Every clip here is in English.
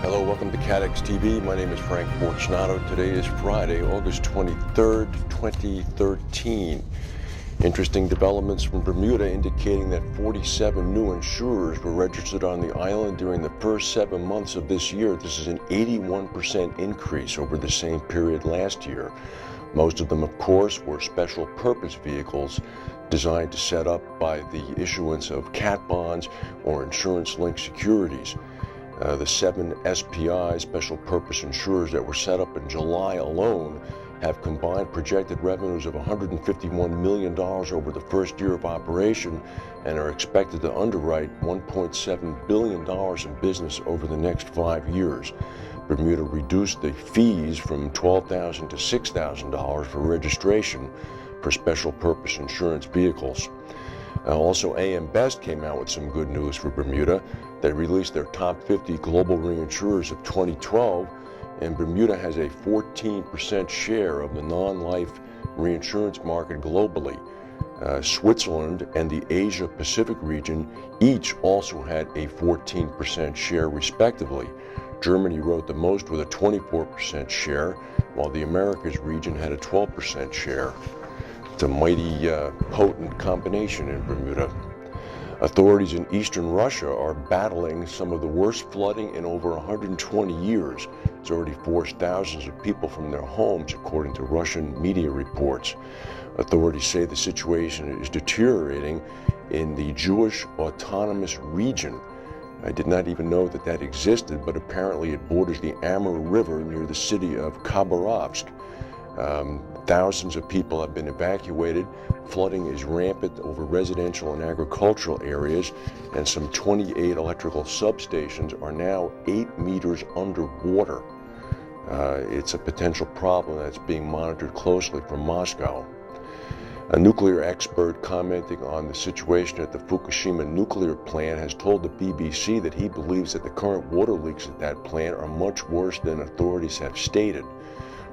Hello, welcome to CATEX TV. My name is Frank Fortunato. Today is Friday, August 23rd, 2013. Interesting developments from Bermuda indicating that 47 new insurers were registered on the island during the first 7 months of this year. This is an 81% increase over the same period last year. Most of them, of course, were special purpose vehicles designed to set up by the issuance of cat bonds or insurance-linked securities. The 7 SPI, special purpose insurers, that were set up in July alone have combined projected revenues of $151 million over the first year of operation and are expected to underwrite $1.7 billion in business over the next 5 years. Bermuda reduced the fees from $12,000 to $6,000 for registration for special purpose insurance vehicles. Also, AM Best came out with some good news for Bermuda. They released their top 50 global reinsurers of 2012, and Bermuda has a 14% share of the non-life reinsurance market globally. Switzerland and the Asia Pacific region each also had a 14% share respectively. Germany wrote the most with a 24% share, while the Americas region had a 12% share. It's a mighty potent combination in Bermuda. Authorities in eastern Russia are battling some of the worst flooding in over 120 years. It's already forced thousands of people from their homes, according to Russian media reports. Authorities say the situation is deteriorating in the Jewish Autonomous Region. I did not even know that that existed, but apparently it borders the Amur River near the city of Khabarovsk. Thousands of people have been evacuated. Flooding is rampant over residential and agricultural areas, and some 28 electrical substations are now 8 meters underwater. It's a potential problem that's being monitored closely from Moscow. A nuclear expert commenting on the situation at the Fukushima nuclear plant has told the BBC that he believes that the current water leaks at that plant are much worse than authorities have stated.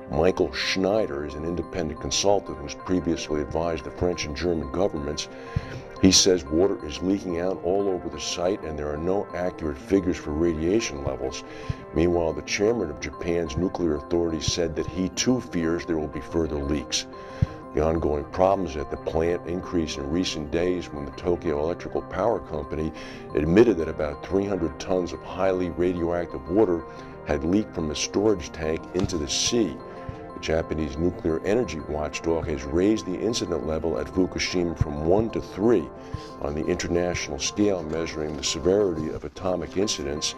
Michael Schneider is an independent consultant who's previously advised the French and German governments. He says water is leaking out all over the site and there are no accurate figures for radiation levels. Meanwhile, the chairman of Japan's nuclear authority said that he too fears there will be further leaks. The ongoing problems at the plant increased in recent days when the Tokyo Electrical Power Company admitted that about 300 tons of highly radioactive water had leaked from a storage tank into the sea. The Japanese nuclear energy watchdog has raised the incident level at Fukushima from 1 to 3 on the international scale, measuring the severity of atomic incidents.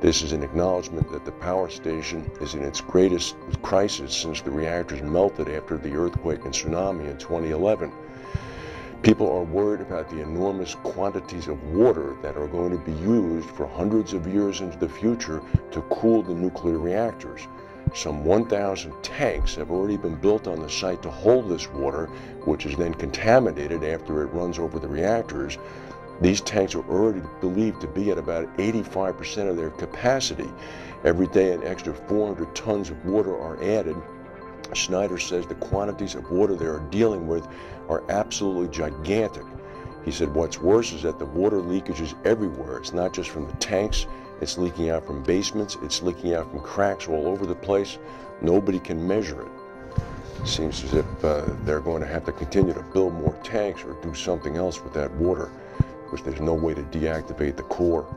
This is an acknowledgement that the power station is in its greatest crisis since the reactors melted after the earthquake and tsunami in 2011. People are worried about the enormous quantities of water that are going to be used for hundreds of years into the future to cool the nuclear reactors. Some 1,000 tanks have already been built on the site to hold this water, which is then contaminated after it runs over the reactors. These tanks are already believed to be at about 85% of their capacity. Every day an extra 400 tons of water are added. Schneider says the quantities of water they are dealing with are absolutely gigantic. He said what's worse is that the water leakage is everywhere. It's not just from the tanks, it's leaking out from basements, it's leaking out from cracks all over the place. Nobody can measure it. It seems as if they're going to have to continue to build more tanks or do something else with that water, because there's no way to deactivate the core.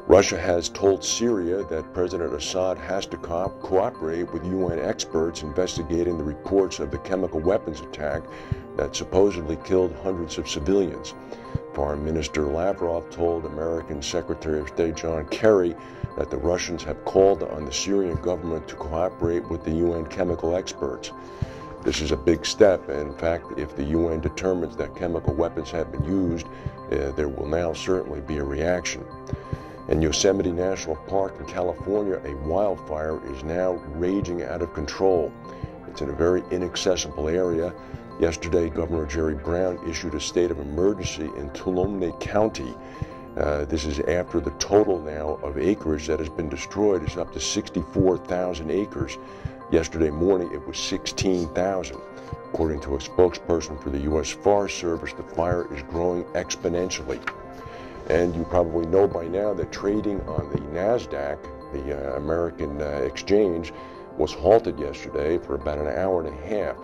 Russia has told Syria that President Assad has to cooperate with UN experts investigating the reports of the chemical weapons attack that supposedly killed hundreds of civilians. Foreign Minister Lavrov told American Secretary of State John Kerry that the Russians have called on the Syrian government to cooperate with the UN chemical experts. This is a big step, and in fact, if the UN determines that chemical weapons have been used, there will now certainly be a reaction. In Yosemite National Park in California, a wildfire is now raging out of control. It's in a very inaccessible area. Yesterday, Governor Jerry Brown issued a state of emergency in Tuolumne County. This is after the total now of acreage that has been destroyed is up to 64,000 acres. Yesterday morning, it was 16,000. According to a spokesperson for the U.S. Forest Service, the fire is growing exponentially. And you probably know by now that trading on the NASDAQ The American exchange was halted yesterday for about an hour and a half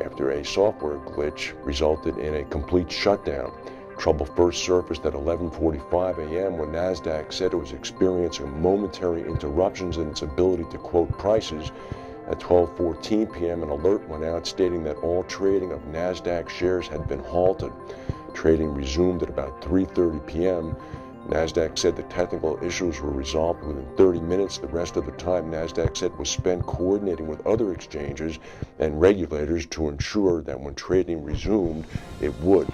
after a software glitch resulted in a complete shutdown. Trouble first surfaced at 11:45 a.m. when NASDAQ said it was experiencing momentary interruptions in its ability to quote prices. At 12:14 p.m. an alert went out stating that all trading of NASDAQ shares had been halted. Trading resumed at about 3:30 p.m. NASDAQ said the technical issues were resolved within 30 minutes. The rest of the time, NASDAQ said, was spent coordinating with other exchanges and regulators to ensure that when trading resumed, it would.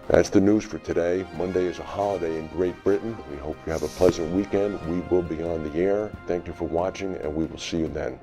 That's the news for today. Monday is a holiday in Great Britain. We hope you have a pleasant weekend. We will be on the air. Thank you for watching, and we will see you then.